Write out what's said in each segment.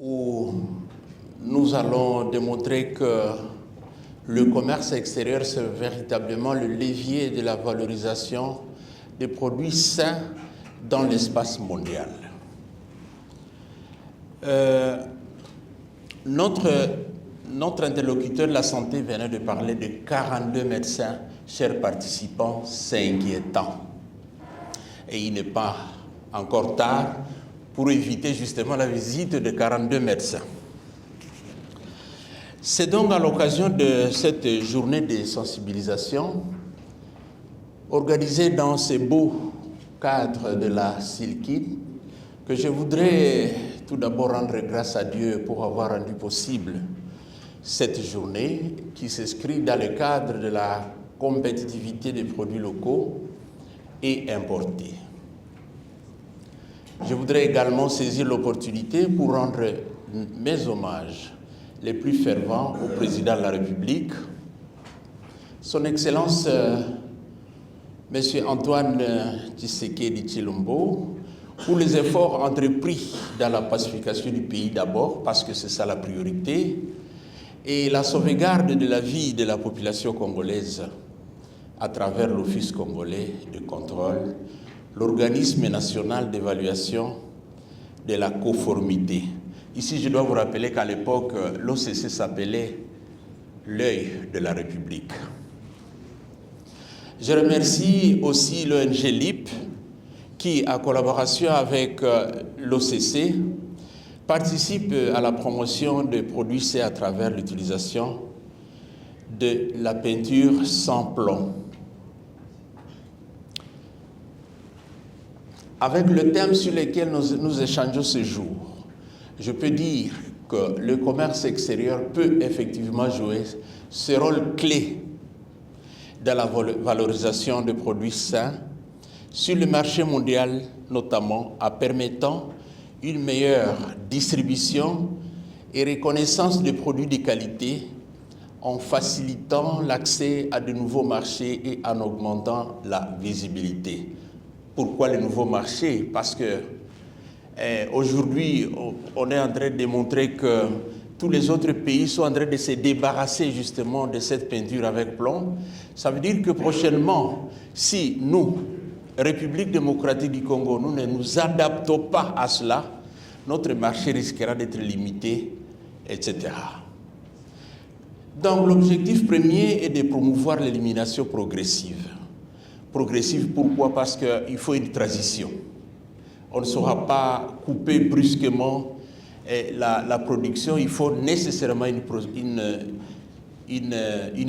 où nous allons démontrer que le commerce extérieur, c'est véritablement le levier de la valorisation des produits sains dans l'espace mondial. Notre interlocuteur de la santé venait de parler de 42 médecins, chers participants, c'est inquiétant. Et il n'est pas encore tard pour éviter justement la visite de 42 médecins. C'est donc à l'occasion de cette journée de sensibilisation, organisée dans ce beau cadre de la SILKIN, que je voudrais tout d'abord rendre grâce à Dieu pour avoir rendu possible cette journée qui s'inscrit dans le cadre de la compétitivité des produits locaux et importés. Je voudrais également saisir l'opportunité pour rendre mes hommages les plus fervents au Président de la République, Son Excellence M. Antoine Tshisekedi Tshilombo, pour les efforts entrepris dans la pacification du pays d'abord, parce que c'est ça la priorité, et la sauvegarde de la vie de la population congolaise à travers l'Office congolais de contrôle, l'organisme national d'évaluation de la conformité. Ici, je dois vous rappeler qu'à l'époque, l'OCC s'appelait l'œil de la République. Je remercie aussi l'ONG LIP qui, en collaboration avec l'OCC, participe à la promotion des produits sains à travers l'utilisation de la peinture sans plomb. Avec le thème sur lequel nous échangeons ce jour, je peux dire que le commerce extérieur peut effectivement jouer ce rôle clé dans la valorisation des produits sains sur le marché mondial, notamment en permettant une meilleure distribution et reconnaissance des produits de qualité en facilitant l'accès à de nouveaux marchés et en augmentant la visibilité. Pourquoi les nouveaux marchés? Parce que aujourd'hui, on est en train de démontrer que tous les autres pays sont en train de se débarrasser justement de cette peinture avec plomb. Ça veut dire que prochainement, si nous, République démocratique du Congo, nous ne nous adaptons pas à cela, notre marché risquera d'être limité, etc. Donc l'objectif premier est de promouvoir l'élimination progressive. Progressive, pourquoi? Parce qu'il faut une transition. On ne saura pas couper brusquement la production, il faut nécessairement une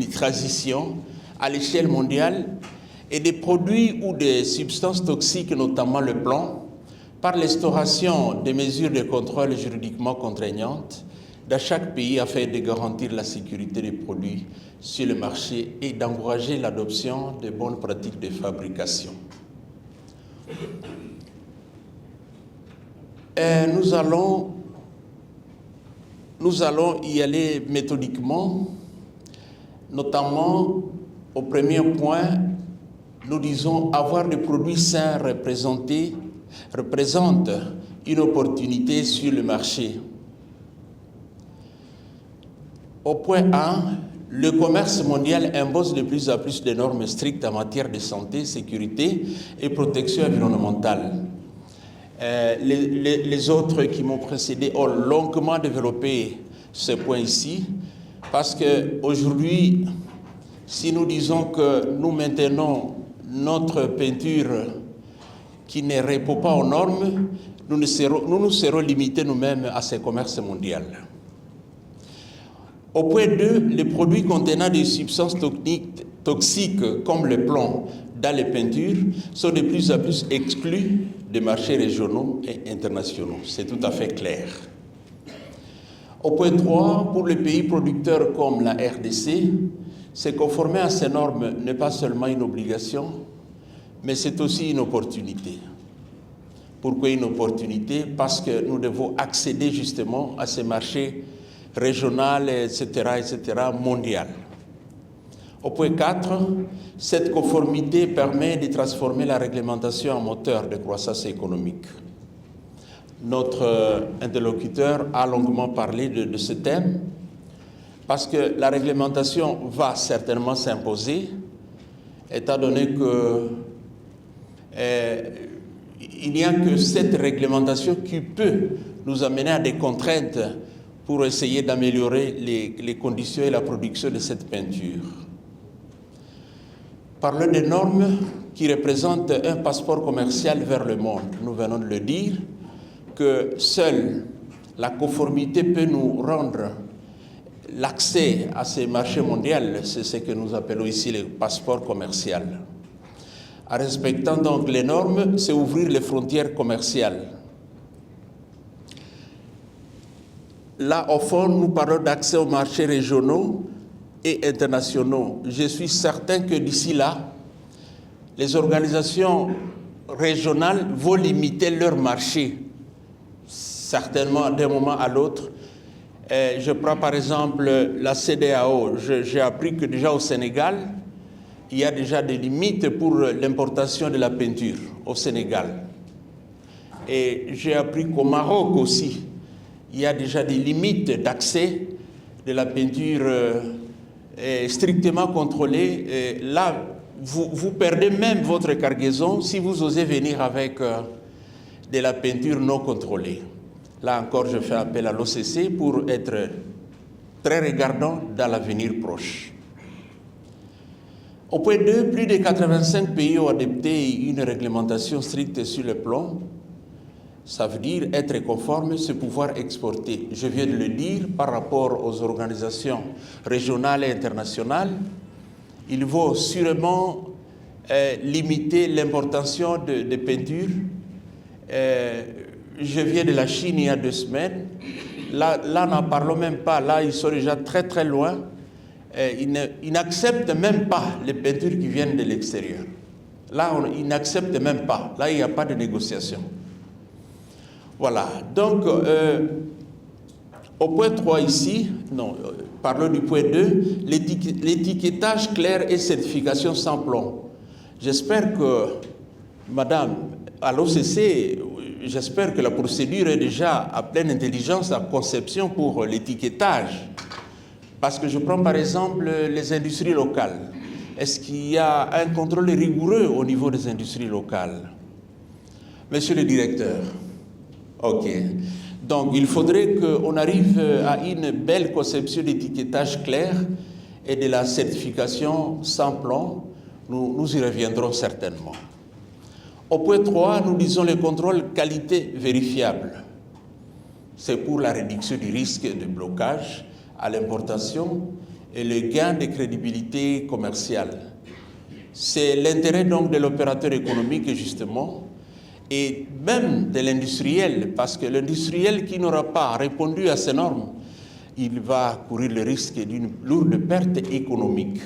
transition à l'échelle mondiale et des produits ou des substances toxiques, notamment le plomb, par l'instauration des mesures de contrôle juridiquement contraignantes dans chaque pays afin de garantir la sécurité des produits sur le marché et d'encourager l'adoption de bonnes pratiques de fabrication. Nous allons y aller méthodiquement, notamment au premier point, nous disons avoir des produits sains représente une opportunité sur le marché. Au point 1, le commerce mondial impose de plus en plus de normes strictes en matière de santé, sécurité et protection environnementale. Les autres qui m'ont précédé ont longuement développé ce point ici, parce qu'aujourd'hui, si nous disons que nous maintenons notre peinture qui ne répond pas aux normes, nous nous serons limités nous-mêmes à ce commerce mondial. Au point 2, les produits contenant des substances toxiques comme le plomb dans les peintures sont de plus en plus exclus des marchés régionaux et internationaux. C'est tout à fait clair. Au point 3, pour les pays producteurs comme la RDC, se conformer à ces normes n'est pas seulement une obligation, mais c'est aussi une opportunité. Pourquoi une opportunité? Parce que nous devons accéder justement à ces marchés régional, etc., mondial. Au point 4, cette conformité permet de transformer la réglementation en moteur de croissance économique. notre interlocuteur a longuement parlé de ce thème, parce que la réglementation va certainement s'imposer, étant donné que il n'y a que cette réglementation qui peut nous amener à des contraintes pour essayer d'améliorer les conditions et la production de cette peinture. Parlons des normes qui représentent un passeport commercial vers le monde. Nous venons de le dire, que seule la conformité peut nous rendre l'accès à ces marchés mondiaux, c'est ce que nous appelons ici le passeport commercial. En respectant donc les normes, c'est ouvrir les frontières commerciales. Là, au fond, nous parlons d'accès aux marchés régionaux et internationaux. Je suis certain que d'ici là, les organisations régionales vont limiter leur marché, certainement d'un moment à l'autre. Je prends par exemple la CEDEAO. J'ai appris que déjà au Sénégal, il y a déjà des limites pour l'importation de la peinture au Sénégal. Et j'ai appris qu'au Maroc aussi, il y a déjà des limites d'accès de la peinture strictement contrôlée. Et là, vous perdez même votre cargaison si vous osez venir avec de la peinture non contrôlée. Là encore, je fais appel à l'OCC pour être très regardant dans l'avenir proche. Au point 2, plus de 85 pays ont adopté une réglementation stricte sur le plan. Ça veut dire être conforme, c'est pouvoir exporter. Je viens de le dire par rapport aux organisations régionales et internationales. Il faut sûrement limiter l'importation de peintures. Je viens de la Chine il y a 2 semaines. Là n'en parlons même pas. Là, ils sont déjà très très loin. Ils n'acceptent même pas les peintures qui viennent de l'extérieur. Là, ils n'acceptent même pas. Là, il n'y a pas de négociation. Voilà. Donc, au point 3 ici, non, parlons du point 2, l'étiquetage clair et certification sans plomb. J'espère que, madame, à l'OCC, j'espère que la procédure est déjà à pleine intelligence, à conception pour l'étiquetage. Parce que je prends par exemple les industries locales. Est-ce qu'il y a un contrôle rigoureux au niveau des industries locales? Monsieur le directeur, ok. Donc il faudrait qu'on arrive à une belle conception d'étiquetage clair et de la certification sans plomb. Nous y reviendrons certainement. Au point 3, nous disons le contrôle qualité vérifiable. C'est pour la réduction du risque de blocage à l'importation et le gain de crédibilité commerciale. C'est l'intérêt donc de l'opérateur économique justement et même de l'industriel, parce que l'industriel qui n'aura pas répondu à ces normes, il va courir le risque d'une lourde perte économique.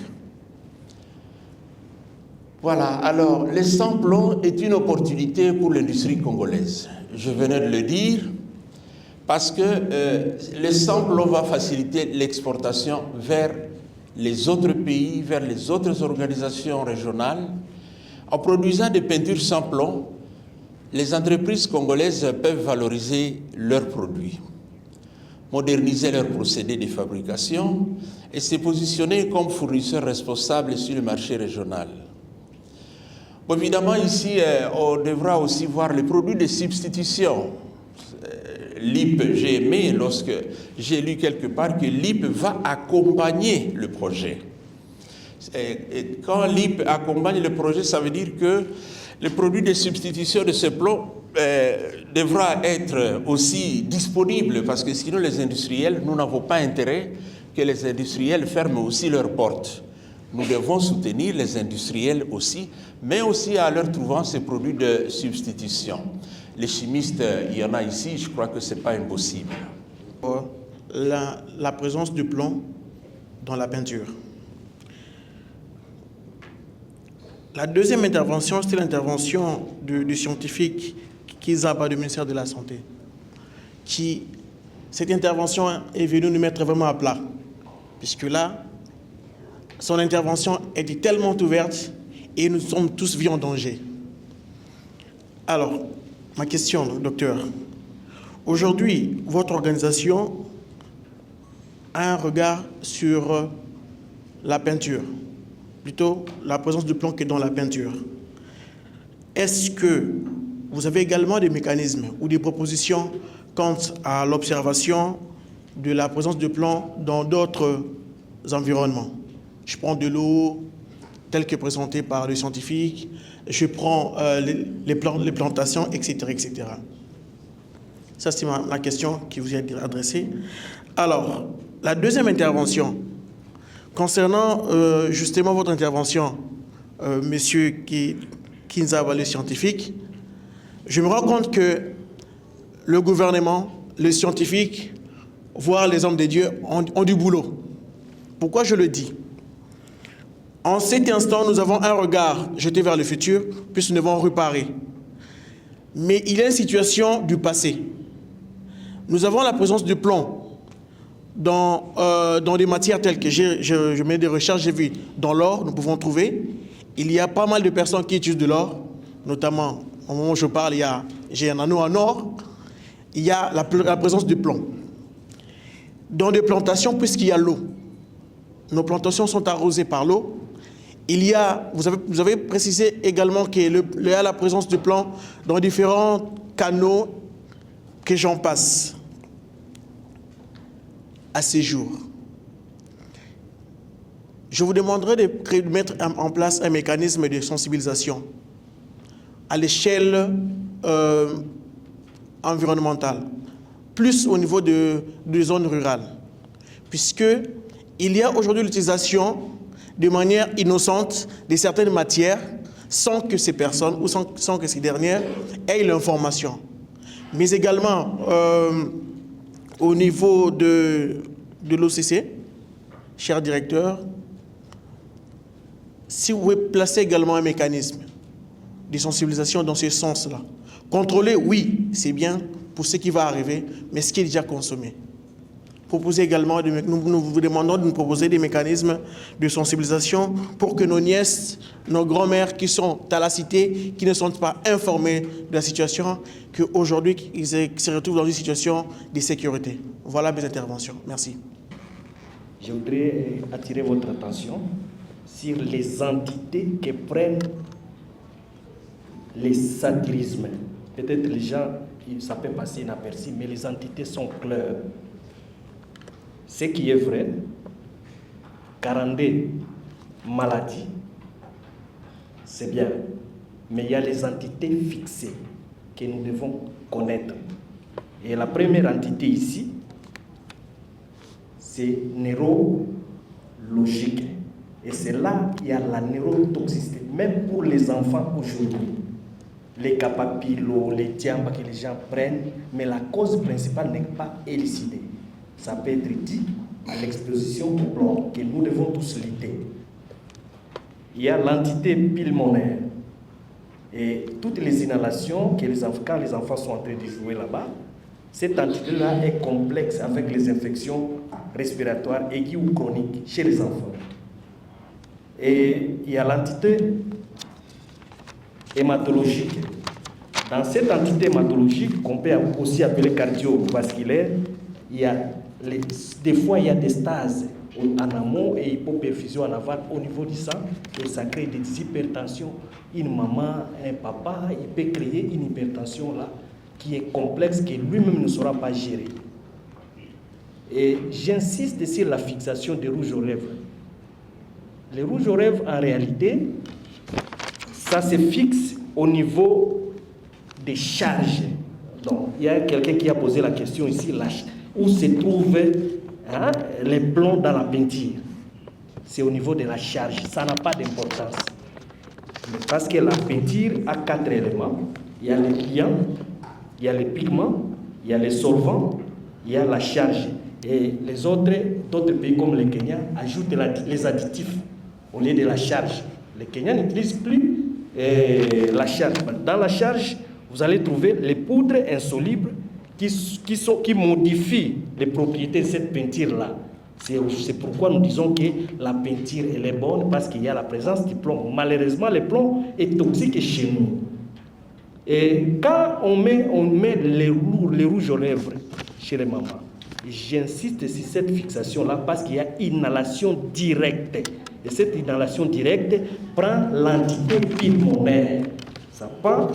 Voilà, alors le sans plomb est une opportunité pour l'industrie congolaise. Je venais de le dire, parce que le sans plomb va faciliter l'exportation vers les autres pays, vers les autres organisations régionales. En produisant des peintures sans plomb, les entreprises congolaises peuvent valoriser leurs produits, moderniser leurs procédés de fabrication et se positionner comme fournisseurs responsables sur le marché régional. Bon, évidemment, ici, on devra aussi voir les produits de substitution. LIP, j'ai aimé lorsque j'ai lu quelque part que LIP va accompagner le projet. Et quand LIP accompagne le projet, ça veut dire que le produit de substitution de ce plomb devra être aussi disponible, parce que sinon les industriels, nous n'avons pas intérêt que les industriels ferment aussi leurs portes. Nous devons soutenir les industriels aussi, mais aussi à leur trouvant ces produits de substitution. Les chimistes, il y en a ici, je crois que ce n'est pas impossible. La présence du plomb dans la peinture. La deuxième intervention, c'est l'intervention du scientifique Kizaba du ministère de la Santé. Cette intervention est venue nous mettre vraiment à plat, puisque là, son intervention était tellement ouverte et nous sommes tous vus en danger. Alors, ma question, docteur, Aujourd'hui, votre organisation a un regard sur la peinture, plutôt la présence du plomb qui est dans la peinture. Est-ce que vous avez également des mécanismes ou des propositions quant à l'observation de la présence de plomb dans d'autres environnements? Je prends de l'eau telle que présentée par les scientifiques, je prends les plantations, etc., etc. Ça, c'est ma question qui vous est adressée. Alors, la deuxième intervention, concernant justement votre intervention, monsieur Kinzaba, le scientifique, je me rends compte que le gouvernement, les scientifiques, voire les hommes de Dieu ont du boulot. Pourquoi je le dis? En cet instant, nous avons un regard jeté vers le futur, puisque nous devons réparer. Mais il y a une situation du passé. Nous avons la présence du plomb dans des matières telles que je mets des recherches, j'ai vu dans l'or, nous pouvons trouver. Il y a pas mal de personnes qui utilisent de l'or, notamment au moment où je parle, j'ai un anneau en or, il y a la présence du plomb. Dans des plantations, puisqu'il y a l'eau, nos plantations sont arrosées par l'eau. Il y a, vous avez précisé également qu'il y a la présence du plomb dans différents canaux que j'en passe. À ces jours, je vous demanderai de mettre en place un mécanisme de sensibilisation à l'échelle environnementale, plus au niveau de zones rurales, puisqu'il y a aujourd'hui l'utilisation de manière innocente de certaines matières sans que ces personnes ou sans que ces dernières aient l'information. Mais également au niveau de l'OCC, cher directeur, si vous pouvez placer également un mécanisme de sensibilisation dans ce sens-là. Contrôler, oui, c'est bien pour ce qui va arriver, mais ce qui est déjà consommé. Proposer également, nous vous demandons de nous proposer des mécanismes de sensibilisation pour que nos nièces, nos grands-mères qui sont à la cité, qui ne sont pas informées de la situation, qu'aujourd'hui, ils se retrouvent dans une situation de sécurité. Voilà mes interventions. Merci. Je voudrais attirer votre attention sur les entités qui prennent les satirismes. Peut-être les gens, ça peut passer inaperçu, mais les entités sont claires. Ce qui est vrai, 42 maladies, c'est bien, mais il y a les entités fixées que nous devons connaître. Et la première entité ici, c'est neurologique. Et c'est là qu'il y a la neurotoxicité, même pour les enfants aujourd'hui. Les capapillos, les tiambas que les gens prennent, mais la cause principale n'est pas élucidée. Ça peut être dit à l'exposition au plomb que nous devons tous lutter. Il y a l'entité pulmonaire et toutes les inhalations que quand les enfants sont en train de jouer là-bas, cette entité-là est complexe avec les infections respiratoires aiguës ou chroniques chez les enfants. Et il y a l'entité hématologique. Dans cette entité hématologique, qu'on peut aussi appeler cardiovasculaire, il y a des fois il y a des stases en amont et hypoperfusion en aval au niveau du sang, et ça crée des hypertensions. Une maman, un papa, il peut créer une hypertension là qui est complexe, que lui-même ne saura pas gérer. Et j'insiste sur la fixation des rouges aux lèvres. Les rouges aux lèvres, en réalité, ça se fixe au niveau des charges. Donc, il y a quelqu'un qui a posé la question ici, où se trouvent les plombs dans la peinture. C'est au niveau de la charge, ça n'a pas d'importance. Parce que la peinture a 4 éléments. Il y a les liants, il y a les pigments, il y a les solvants, il y a la charge. Et les d'autres pays comme le Kenya ajoutent les additifs au lieu de la charge. Le Kenya n'utilise plus la charge. Dans la charge, vous allez trouver les poudres insolubles qui modifient les propriétés de cette peinture-là. C'est pourquoi nous disons que la peinture elle est bonne, parce qu'il y a la présence du plomb. Malheureusement, le plomb est toxique chez nous. Et quand on met les rouges aux lèvres chez les mamans, j'insiste sur cette fixation-là parce qu'il y a inhalation directe. Et cette inhalation directe prend l'entité pulmonaire. Ça prend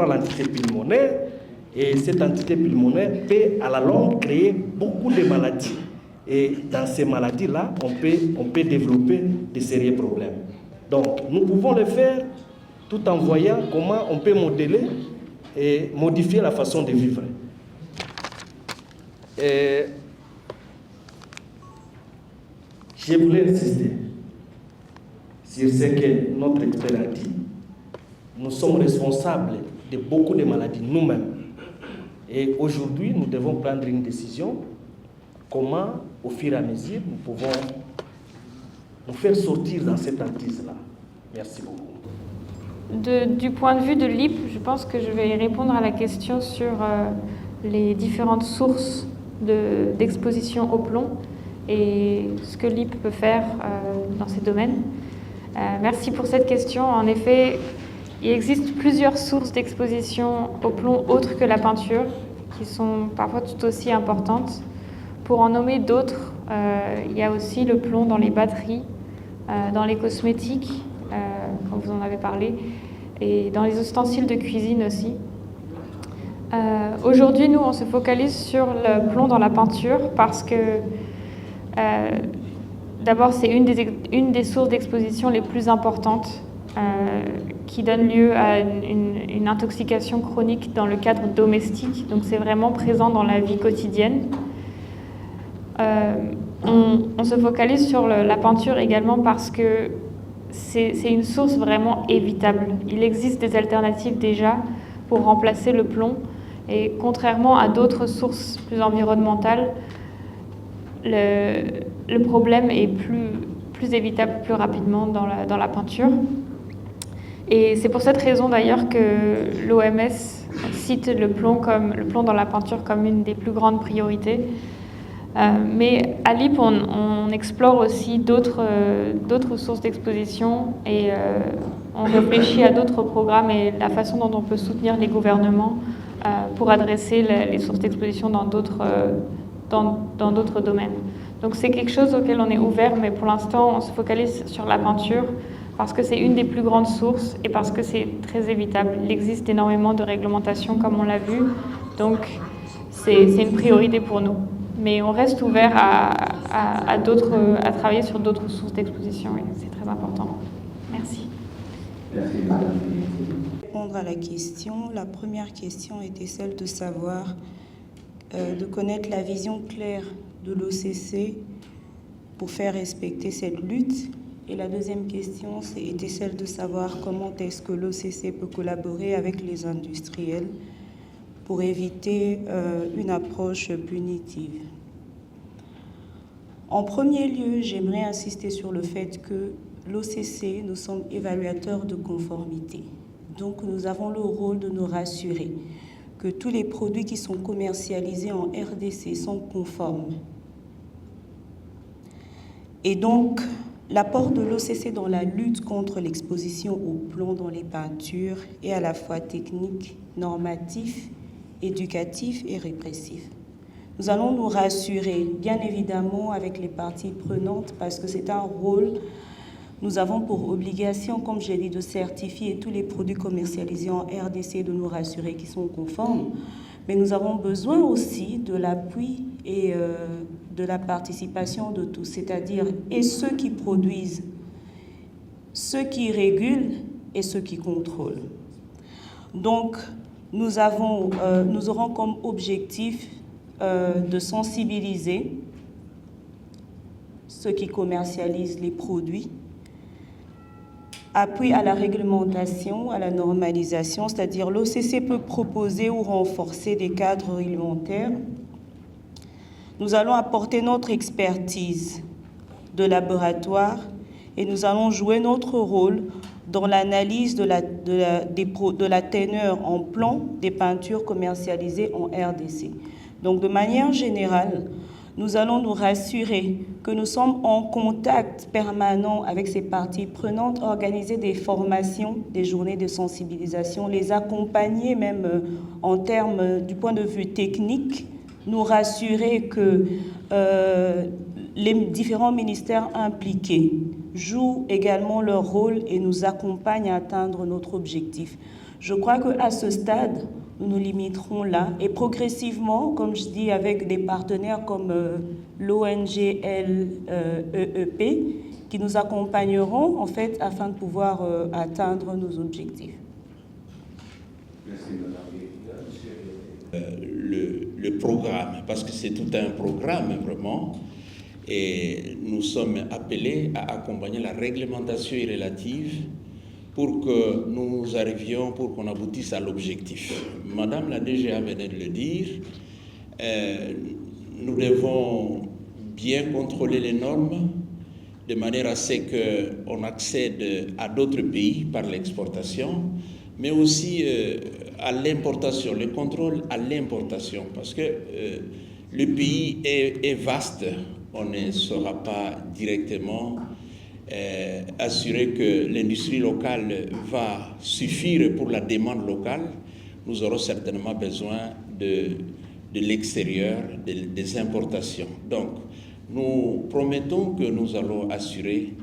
l'entité pulmonaire et cette entité pulmonaire peut à la longue créer beaucoup de maladies. Et dans ces maladies-là, on peut développer de sérieux problèmes. Donc, nous pouvons le faire tout en voyant comment on peut modeler et modifier la façon de vivre. Et je voulais insister sur ce que notre expert a dit. Nous sommes responsables de beaucoup de maladies nous-mêmes. Et aujourd'hui, nous devons prendre une décision. Comment, au fur et à mesure, nous pouvons nous faire sortir dans cette hantise-là. Merci beaucoup. Du point de vue de l'IP, je pense que je vais répondre à la question sur les différentes sources d'exposition au plomb et ce que l'IP peut faire dans ces domaines. Merci pour cette question. En effet, il existe plusieurs sources d'exposition au plomb autres que la peinture, qui sont parfois tout aussi importantes. Pour en nommer d'autres, il y a aussi le plomb dans les batteries, dans les cosmétiques, comme vous en avez parlé, et dans les ustensiles de cuisine aussi. Aujourd'hui, nous, on se focalise sur le plomb dans la peinture parce que, d'abord, c'est une des sources d'exposition les plus importantes qui donne lieu à une intoxication chronique dans le cadre domestique. Donc, c'est vraiment présent dans la vie quotidienne. On se focalise sur la peinture également parce que c'est une source vraiment évitable. Il existe des alternatives déjà pour remplacer le plomb et contrairement à d'autres sources plus environnementales, le problème est plus évitable plus rapidement dans la peinture. Et c'est pour cette raison d'ailleurs que l'OMS cite le plomb dans la peinture comme une des plus grandes priorités. Mais à l'IP, on explore aussi d'autres sources d'exposition et on réfléchit à d'autres programmes et la façon dont on peut soutenir les gouvernements pour adresser les sources d'exposition dans d'autres domaines. Donc c'est quelque chose auquel on est ouvert, mais pour l'instant, on se focalise sur la peinture parce que c'est une des plus grandes sources et parce que c'est très évitable. Il existe énormément de réglementations, comme on l'a vu, donc c'est une priorité pour nous. Mais on reste ouvert à travailler sur d'autres sources d'exposition, et c'est très important. Merci. Répondre à la question. La première question était celle de savoir, de connaître la vision claire de l'OCC pour faire respecter cette lutte. Et la deuxième question était celle de savoir comment est-ce que l'OCC peut collaborer avec les industriels pour éviter une approche punitive. En premier lieu, j'aimerais insister sur le fait que l'OCC, nous sommes évaluateurs de conformité. Donc, nous avons le rôle de nous rassurer que tous les produits qui sont commercialisés en RDC sont conformes. Et donc, l'apport de l'OCC dans la lutte contre l'exposition au plomb dans les peintures est à la fois technique, normatif, éducatif et répressif. Nous allons nous rassurer, bien évidemment, avec les parties prenantes, parce que c'est un rôle. Nous avons pour obligation, comme j'ai dit, de certifier tous les produits commercialisés en RDC, de nous rassurer qu'ils sont conformes. Mais nous avons besoin aussi de l'appui et de la participation de tous, c'est-à-dire et ceux qui produisent, ceux qui régulent et ceux qui contrôlent. Donc, nous aurons comme objectif de sensibiliser ceux qui commercialisent les produits, appui à la réglementation, à la normalisation, c'est-à-dire l'OCC peut proposer ou renforcer des cadres réglementaires. Nous allons apporter notre expertise de laboratoire et nous allons jouer notre rôle dans l'analyse de la teneur en plomb des peintures commercialisées en RDC. Donc, de manière générale, nous allons nous rassurer que nous sommes en contact permanent avec ces parties prenantes, organiser des formations, des journées de sensibilisation, les accompagner même en termes du point de vue technique, nous rassurer que les différents ministères impliqués jouent également leur rôle et nous accompagnent à atteindre notre objectif. Je crois qu'à ce stade, nous nous limiterons là et progressivement, comme je dis, avec des partenaires comme l'ONG LEEP qui nous accompagneront en fait afin de pouvoir atteindre nos objectifs. Merci, le programme, parce que c'est tout un programme vraiment, et nous sommes appelés à accompagner la réglementation relative pour que nous arrivions, pour qu'on aboutisse à l'objectif. Madame la DGA venait de le dire, nous devons bien contrôler les normes de manière à ce qu'on accède à d'autres pays par l'exportation, mais aussi à l'importation, le contrôle à l'importation, parce que le pays est vaste, on ne saura pas directement assurer que l'industrie locale va suffire pour la demande locale. Nous aurons certainement besoin de l'extérieur, des importations. Donc, nous promettons que nous allons assurer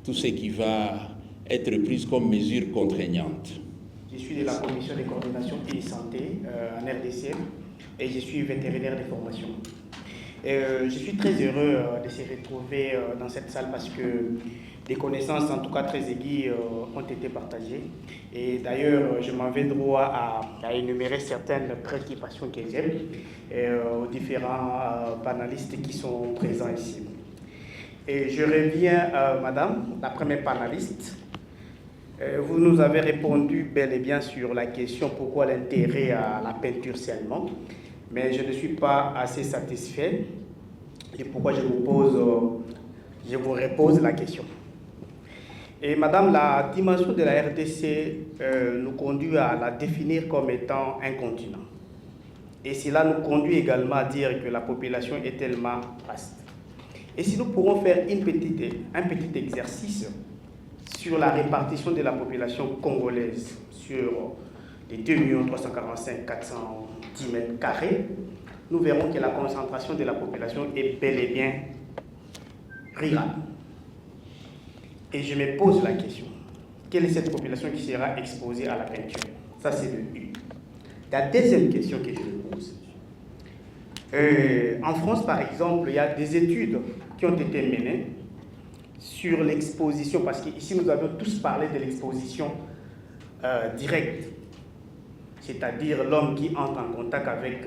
tout ce qui va être pris comme mesure contraignante. Je suis de la commission de coordination et santé en RDC et je suis vétérinaire de formation. Je suis très heureux de se retrouver dans cette salle parce que des connaissances, en tout cas très aiguës, ont été partagées. Et d'ailleurs, je m'en vais droit à énumérer certaines préoccupations que j'ai aux différents panélistes qui sont présents ici. Et je reviens, Madame, la première panéliste. Vous nous avez répondu bel et bien sur la question pourquoi l'intérêt à la peinture seulement, mais je ne suis pas assez satisfait et pourquoi je vous repose la question. Et Madame, la dimension de la RDC nous conduit à la définir comme étant un continent. Et cela nous conduit également à dire que la population est tellement vaste. Et si nous pourrons faire un petit exercice sur la répartition de la population congolaise sur les 2 345 410 mètres carrés, nous verrons que la concentration de la population est bel et bien rurale. Et je me pose la question, quelle est cette population qui sera exposée à la peinture? Ça, c'est le but. La deuxième question que je me pose, en France, par exemple, il y a des études qui ont été menées sur l'exposition, parce qu'ici, nous avons tous parlé de l'exposition directe, c'est-à-dire l'homme qui entre en contact avec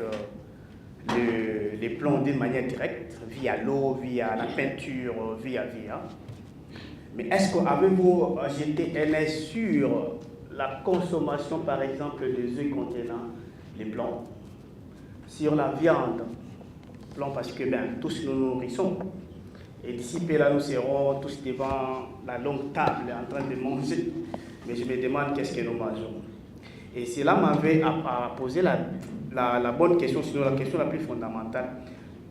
les plans d'une manière directe, via l'eau, via la peinture, via. Mais est-ce qu'avez-vous jeté un œil sur la consommation, par exemple, des œufs contenant les plans, sur la viande, plans parce que tous nous nourrissons, et d'ici peu là, nous serons tous devant la longue table en train de manger, mais je me demande qu'est-ce que nous mangeons. Et cela m'avait posé la bonne question, sinon la question la plus fondamentale.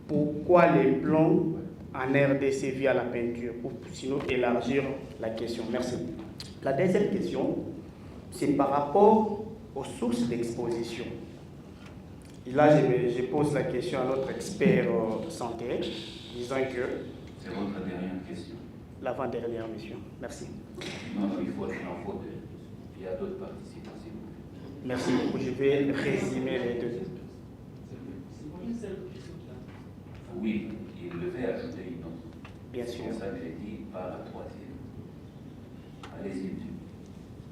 Pourquoi les plans en RDC via la peinture, ou sinon élargir la question? Merci. La deuxième question, c'est par rapport aux sources d'exposition. Et là, je pose la question à notre expert santé, disant que... C'est votre dernière question. L'avant-dernière mission. Merci. Non, il faut en faute. Il y a d'autres participants. Merci beaucoup. Je vais résumer les deux. Oui, il devait ajouter une autre. Bien sûr. C'est pour ça que j'ai dit par la troisième. Allez-y.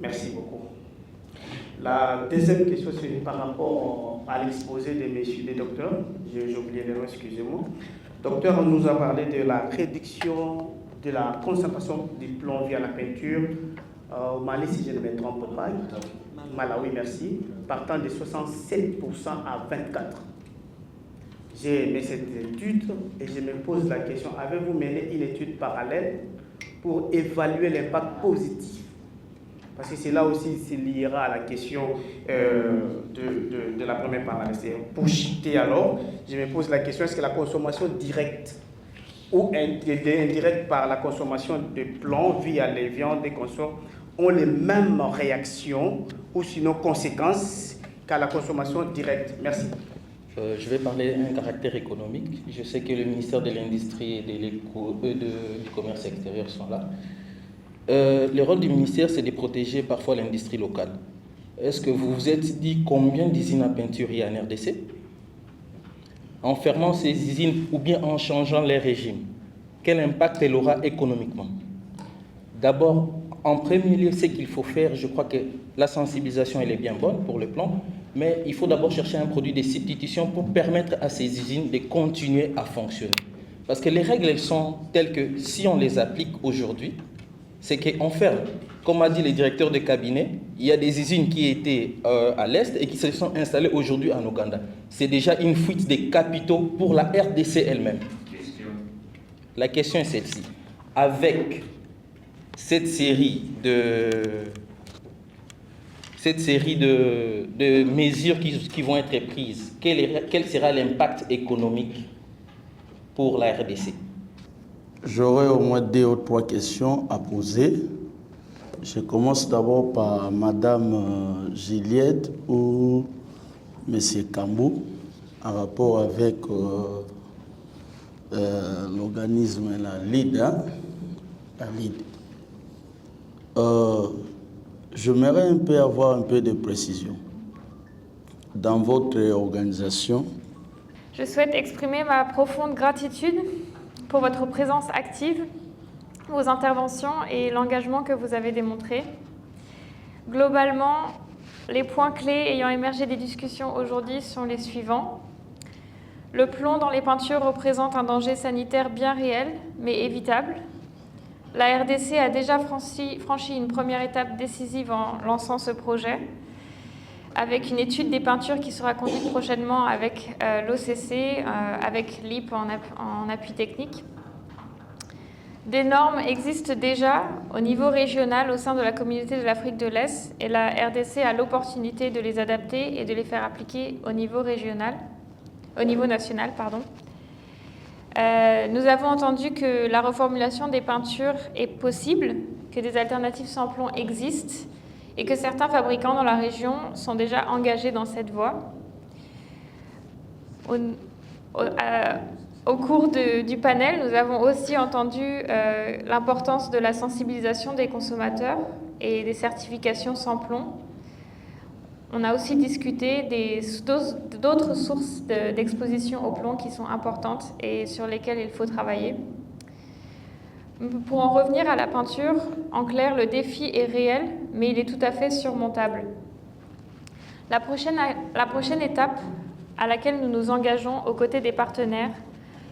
Merci beaucoup. La deuxième question, c'est par rapport à l'exposé des messieurs, des docteurs. J'ai oublié le nom, excusez-moi. Docteur, on nous a parlé de la réduction de la concentration du plomb via la peinture. Au Mali, si je ne me trompe pas, Malawi, merci, partant de 67% à 24%. J'ai aimé cette étude et je me pose la question, avez-vous mené une étude parallèle pour évaluer l'impact positif parce que cela aussi se liera à la question de la première partie. Pour chuter alors, je me pose la question, est-ce que la consommation directe ou indirecte par la consommation de plomb via les viandes et consorts ont les mêmes réactions ou sinon conséquences qu'à la consommation directe? Merci. Je vais parler d'un caractère économique. Je sais que le ministère de l'Industrie et du Commerce extérieur sont là. Le rôle du ministère, c'est de protéger parfois l'industrie locale. Est-ce que vous vous êtes dit combien d'usines à peinture il y a en RDC? En fermant ces usines ou bien en changeant les régimes, quel impact elle aura économiquement? D'abord, en premier lieu, ce qu'il faut faire, je crois que la sensibilisation elle est bien bonne pour le plan, mais il faut d'abord chercher un produit de substitution pour permettre à ces usines de continuer à fonctionner. Parce que les règles, elles sont telles que si on les applique aujourd'hui, c'est qu'on ferme. Comme a dit le directeur de cabinet, il y a des usines qui étaient à l'Est et qui se sont installées aujourd'hui en Ouganda. C'est déjà une fuite des capitaux pour la RDC elle-même. La question est celle-ci. Avec cette série de mesures qui vont être prises, quel sera l'impact économique pour la RDC? J'aurai au moins 2 ou 3 questions à poser. Je commence d'abord par Madame Juliette ou Monsieur Cambou en rapport avec l'organisme, la LID. J'aimerais avoir un peu de précision dans votre organisation. Je souhaite exprimer ma profonde gratitude pour votre présence active, vos interventions et l'engagement que vous avez démontré. Globalement, les points clés ayant émergé des discussions aujourd'hui sont les suivants. Le plomb dans les peintures représente un danger sanitaire bien réel, mais évitable. La RDC a déjà franchi une première étape décisive en lançant ce projet, avec une étude des peintures qui sera conduite prochainement avec l'OCC, avec l'IP en appui technique. Des normes existent déjà au niveau régional au sein de la communauté de l'Afrique de l'Est et la RDC a l'opportunité de les adapter et de les faire appliquer au niveau national. Nous avons entendu que la reformulation des peintures est possible, que des alternatives sans plomb existent et que certains fabricants dans la région sont déjà engagés dans cette voie. Au cours du panel, nous avons aussi entendu l'importance de la sensibilisation des consommateurs et des certifications sans plomb. On a aussi discuté d'autres sources d'exposition au plomb qui sont importantes et sur lesquelles il faut travailler. Pour en revenir à la peinture, en clair, le défi est réel, mais il est tout à fait surmontable. La prochaine étape à laquelle nous nous engageons aux côtés des partenaires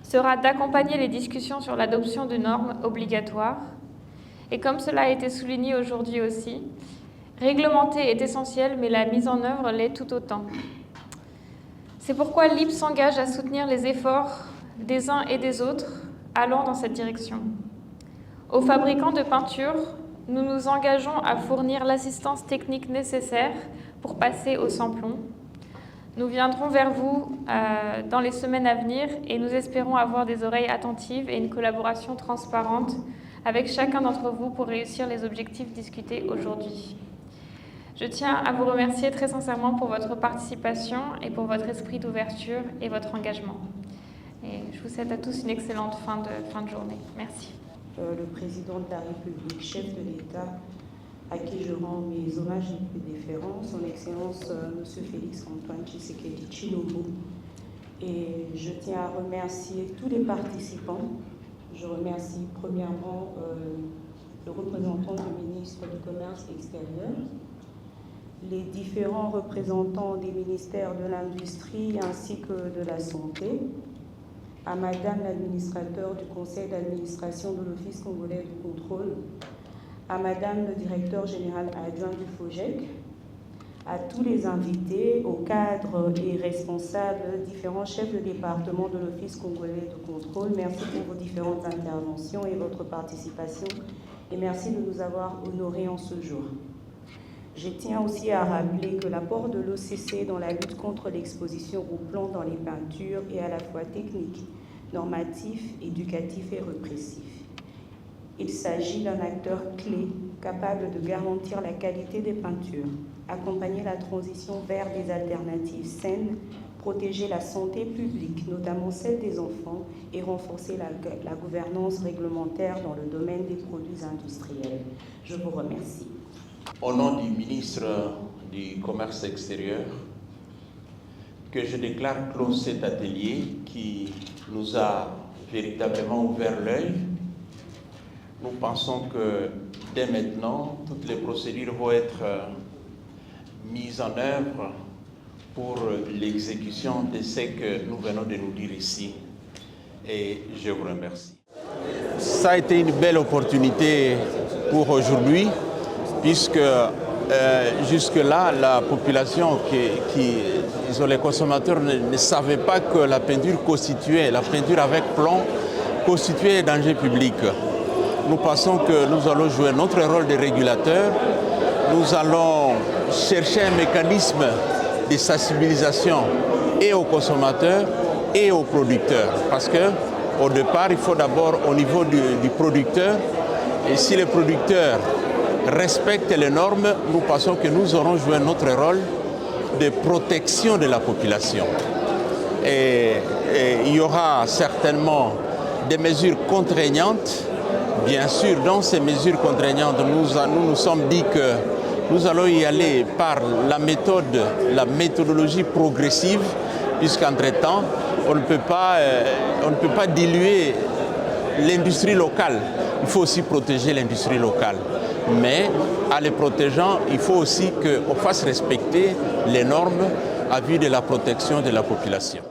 sera d'accompagner les discussions sur l'adoption de normes obligatoires. Et comme cela a été souligné aujourd'hui aussi, réglementer est essentiel, mais la mise en œuvre l'est tout autant. C'est pourquoi l'IP s'engage à soutenir les efforts des uns et des autres allant dans cette direction. Aux fabricants de peinture, nous nous engageons à fournir l'assistance technique nécessaire pour passer au sans-plomb. Nous viendrons vers vous dans les semaines à venir et nous espérons avoir des oreilles attentives et une collaboration transparente avec chacun d'entre vous pour réussir les objectifs discutés aujourd'hui. Je tiens à vous remercier très sincèrement pour votre participation et pour votre esprit d'ouverture et votre engagement. Et je vous souhaite à tous une excellente fin de journée. Merci. Le président de la République, chef de l'État, à qui je rends mes hommages les plus déférents, son Excellence M. Félix-Antoine Tshisekedi Tshilombo. Et je tiens à remercier tous les participants. Je remercie premièrement le représentant du ministre du Commerce extérieur, les différents représentants des ministères de l'Industrie ainsi que de la Santé, à Madame l'administrateur du Conseil d'administration de l'Office congolais du contrôle, à Madame le directeur général adjoint du FOGEC, à tous les invités, aux cadres et responsables, différents chefs de département de l'Office congolais de contrôle. Merci pour vos différentes interventions et votre participation et merci de nous avoir honorés en ce jour. Je tiens aussi à rappeler que l'apport de l'OCC dans la lutte contre l'exposition au plomb dans les peintures est à la fois technique, normatif, éducatif et répressif. Il s'agit d'un acteur clé capable de garantir la qualité des peintures, accompagner la transition vers des alternatives saines, protéger la santé publique, notamment celle des enfants, et renforcer la gouvernance réglementaire dans le domaine des produits industriels. Je vous remercie. Au nom du ministre du Commerce extérieur, que je déclare clos cet atelier qui nous a véritablement ouvert l'œil. Nous pensons que dès maintenant, toutes les procédures vont être mises en œuvre pour l'exécution de ce que nous venons de nous dire ici. Et je vous remercie. Ça a été une belle opportunité pour aujourd'hui, puisque jusque-là, la population, les consommateurs ne savaient pas que la peinture avec plomb constituait un danger public. Nous pensons que nous allons jouer notre rôle de régulateur. Nous allons chercher un mécanisme de sensibilisation et aux consommateurs et aux producteurs. Parce qu'au départ, il faut d'abord au niveau du producteur, et si les producteurs respectent les normes, nous pensons que nous aurons joué notre rôle de protection de la population. Et il y aura certainement des mesures contraignantes. Bien sûr, dans ces mesures contraignantes, nous sommes dit que nous allons y aller par la méthodologie progressive, puisqu'entre-temps, on ne peut pas diluer l'industrie locale. Il faut aussi protéger l'industrie locale. Mais en les protégeant, il faut aussi qu'on fasse respecter les normes à vue de la protection de la population.